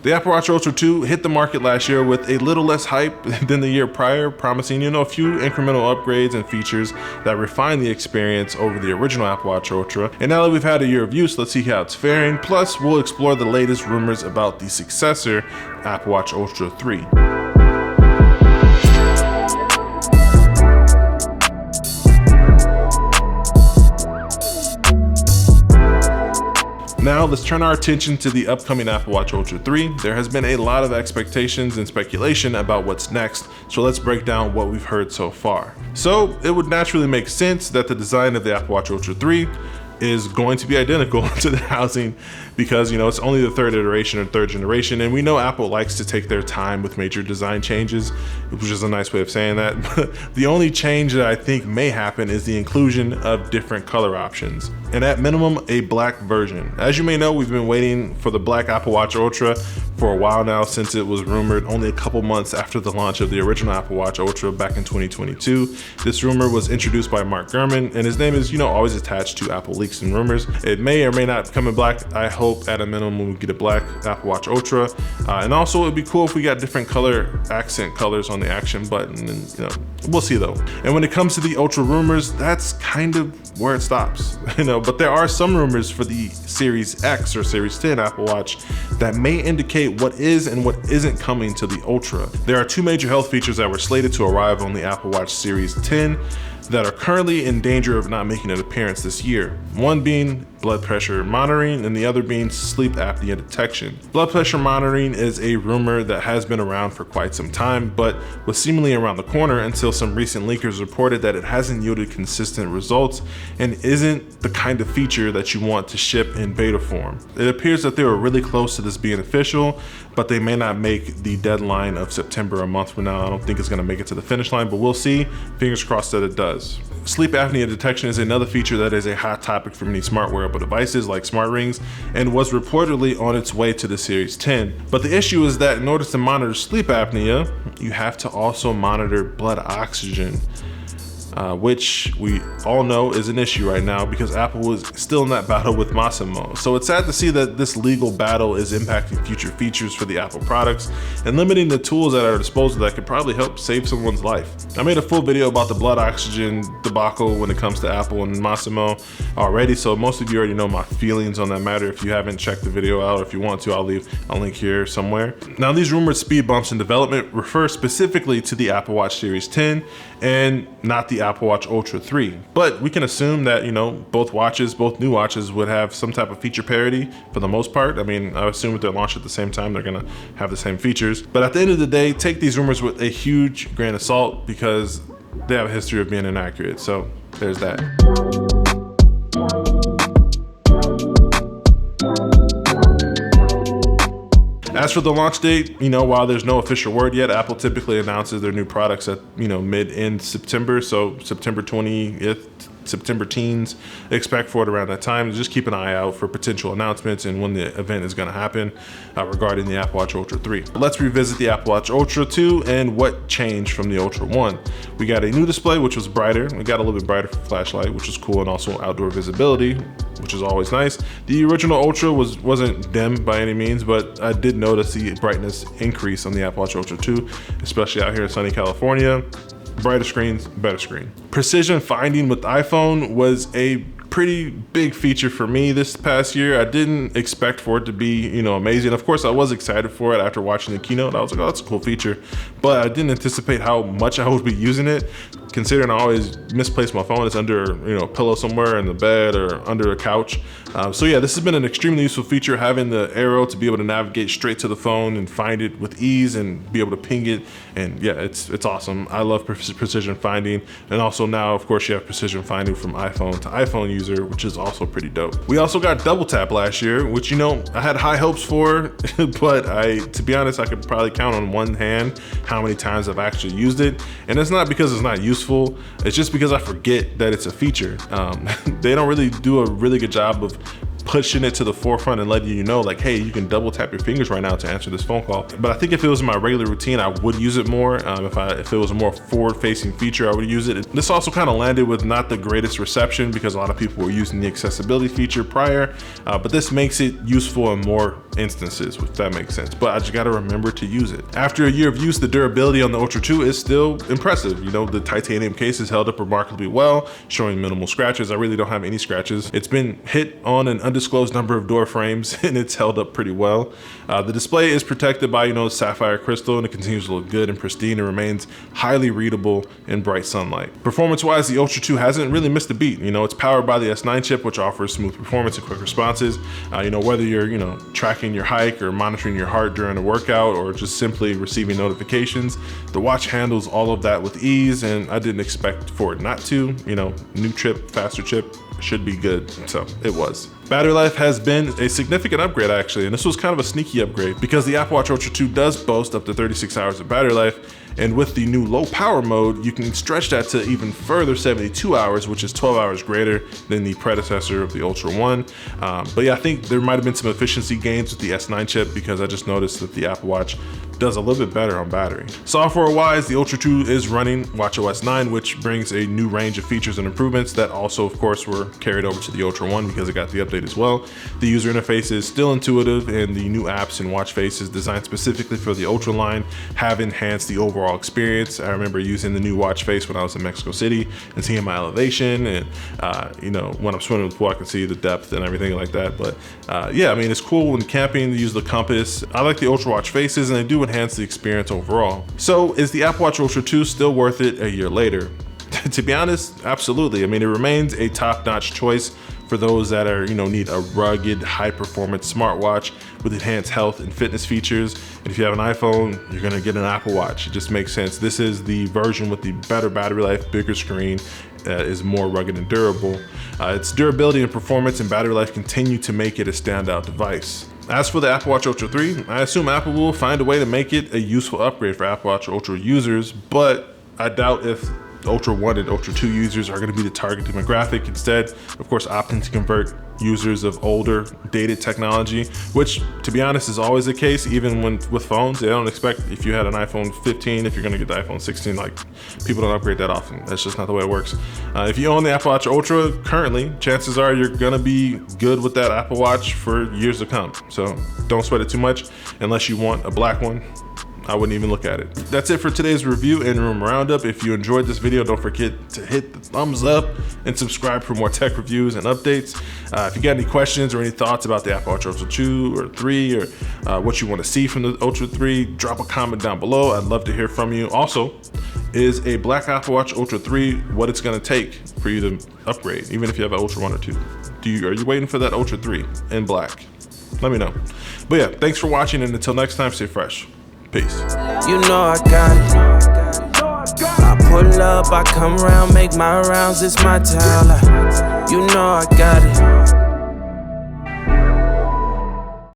The Apple Watch Ultra 2 hit the market last year with a little less hype than the year prior, promising, a few incremental upgrades and features that refine the experience over the original Apple Watch Ultra. And now that we've had a year of use, let's see how it's faring. Plus, we'll explore the latest rumors about the successor, Apple Watch Ultra 3. Now let's turn our attention to the upcoming Apple Watch Ultra 3. There has been a lot of expectations and speculation about what's next, so let's break down what we've heard so far. So it would naturally make sense that the design of the Apple Watch Ultra 3 is going to be identical to the housing because it's only the third iteration or third generation, and we know Apple likes to take their time with major design changes, which is a nice way of saying that. But the only change that I think may happen is the inclusion of different color options, and at minimum a black version. As you may know, we've been waiting for the black Apple Watch Ultra for a while now, since it was rumored only a couple months after the launch of the original Apple Watch Ultra back in 2022. This rumor was introduced by Mark Gurman, and his name is always attached to Apple leaks and rumors. It may or may not come in black. I hope at a minimum we get a black Apple Watch Ultra, and also it'd be cool if we got different color accent colors on the action button, and we'll see though. And when it comes to the Ultra rumors, that's kind of where it stops, but there are some rumors for the Series X or Series 10 Apple Watch that may indicate what is and what isn't coming to the Ultra. There are two major health features that were slated to arrive on the Apple Watch Series 10 that are currently in danger of not making an appearance this year. One being blood pressure monitoring, and the other being sleep apnea detection. Blood pressure monitoring is a rumor that has been around for quite some time, but was seemingly around the corner until some recent leakers reported that it hasn't yielded consistent results and isn't the kind of feature that you want to ship in beta form. It appears that they were really close to this being official, but they may not make the deadline of September, a month from now. I don't think it's gonna make it to the finish line, but we'll see. Fingers crossed that it does. Sleep apnea detection is another feature that is a hot topic for many smart wearable devices like smart rings, and was reportedly on its way to the Series 10. But the issue is that in order to monitor sleep apnea, you have to also monitor blood oxygen, which we all know is an issue right now because Apple is still in that battle with Masimo. So it's sad to see that this legal battle is impacting future features for the Apple products and limiting the tools at our disposal that could probably help save someone's life. I made a full video about the blood oxygen debacle when it comes to Apple and Masimo already, so most of you already know my feelings on that matter. If you haven't checked the video out, or if you want to, I'll leave a link here somewhere. Now, these rumored speed bumps in development refer specifically to the Apple Watch Series 10 and not the Apple Watch Ultra 3. But we can assume that, both new watches would have some type of feature parity for the most part. I mean, I assume if they're launched at the same time, they're gonna have the same features. But at the end of the day, take these rumors with a huge grain of salt because they have a history of being inaccurate. So there's that. As for the launch date, while there's no official word yet, Apple typically announces their new products at, mid-end September. So September 20th, September teens, expect for it around that time. Just keep an eye out for potential announcements and when the event is going to happen regarding the Apple Watch Ultra 3. Let's revisit the Apple Watch Ultra 2 and what changed from the Ultra 1. We got a new display, which was brighter. We got a little bit brighter flashlight, which was cool, and also outdoor visibility, which is always nice. The original Ultra wasn't dim by any means, but I did notice the brightness increase on the Apple Watch Ultra 2, especially out here in sunny California. Brighter screens, better screen. Precision finding with iPhone was a pretty big feature for me this past year. I didn't expect for it to be, amazing. Of course, I was excited for it after watching the keynote. I was like, oh, that's a cool feature. But I didn't anticipate how much I would be using it, considering I always misplace my phone. It's under, a pillow somewhere in the bed or under a couch. So yeah, this has been an extremely useful feature, having the arrow to be able to navigate straight to the phone and find it with ease and be able to ping it. And yeah, it's awesome. I love precision finding. And also now, of course, you have precision finding from iPhone to iPhone user, which is also pretty dope. We also got double tap last year, which, I had high hopes for, but to be honest, I could probably count on one hand how many times I've actually used it. And it's not because it's not useful. It's just because I forget that it's a feature. They don't really do a really good job of pushing it to the forefront and letting you know, like, hey, you can double tap your fingers right now to answer this phone call. But I think if it was in my regular routine, I would use it more. If it was a more forward-facing feature, I would use it. This also kind of landed with not the greatest reception because a lot of people were using the accessibility feature prior, but this makes it useful and more instances, if that makes sense, but I just gotta remember to use it. After a year of use, the durability on the Ultra 2 is still impressive. You know, the titanium case is held up remarkably well, showing minimal scratches. I really don't have any scratches. It's been hit on an undisclosed number of door frames and it's held up pretty well. The display is protected by, you know, sapphire crystal, and it continues to look good and pristine and remains highly readable in bright sunlight. Performance-wise, the Ultra 2 hasn't really missed a beat. You know, it's powered by the S9 chip, which offers smooth performance and quick responses. You know, whether you're, you know, tracking your hike or monitoring your heart during a workout or just simply receiving notifications, the watch handles all of that with ease, and I didn't expect for it not to. You know, new chip, faster chip, should be good, so it was. Battery life has been a significant upgrade actually, and this was kind of a sneaky upgrade because the Apple Watch Ultra 2 does boast up to 36 hours of battery life, and with the new low power mode, you can stretch that to even further 72 hours, which is 12 hours greater than the predecessor of the Ultra 1. But yeah, I think there might have been some efficiency gains with the S9 chip because I just noticed that the Apple Watch does a little bit better on battery. Software wise, the Ultra 2 is running watchOS 9, which brings a new range of features and improvements that also of course were carried over to the Ultra 1 because it got the update as well. The user interface is still intuitive, and the new apps and watch faces designed specifically for the Ultra line have enhanced the overall experience. I remember using the new watch face when I was in Mexico City and seeing my elevation, and you know, when I'm swimming in the pool I can see the depth and everything like that. But yeah, I mean, it's cool when camping to use the compass. I like the Ultra watch faces, and they do enhance the experience overall. So is the Apple Watch Ultra 2 still worth it a year later? To be honest, absolutely. I mean, it remains a top-notch choice for those that are, you know, need a rugged, high-performance smartwatch with enhanced health and fitness features. And if you have an iPhone, you're gonna get an Apple Watch. It just makes sense. This is the version with the better battery life, bigger screen, is more rugged and durable. Its durability and performance and battery life continue to make it a standout device. As for the Apple Watch Ultra 3, I assume Apple will find a way to make it a useful upgrade for Apple Watch Ultra users, but I doubt if Ultra 1 and Ultra 2 users are going to be the target demographic. Instead, of course, opting to convert users of older, dated technology, which, to be honest, is always the case. Even when with phones, they don't expect if you had an iPhone 15, if you're going to get the iPhone 16, like, people don't upgrade that often. That's just not the way it works. If you own the Apple Watch Ultra currently, chances are you're going to be good with that Apple Watch for years to come. So don't sweat it too much unless you want a black one. I wouldn't even look at it. That's it for today's review and room roundup. If you enjoyed this video, don't forget to hit the thumbs up and subscribe for more tech reviews and updates. If you got any questions or any thoughts about the Apple Watch Ultra 2 or 3, or what you want to see from the Ultra 3, drop a comment down below. I'd love to hear from you. Also, is a black Apple Watch Ultra 3 what it's going to take for you to upgrade, even if you have an Ultra 1 or 2? Are you waiting for that Ultra 3 in black? Let me know. But yeah, thanks for watching, and until next time, stay fresh. Peace. You know I got it. I pull up, I come around, make my rounds, it's my town. You know I got it.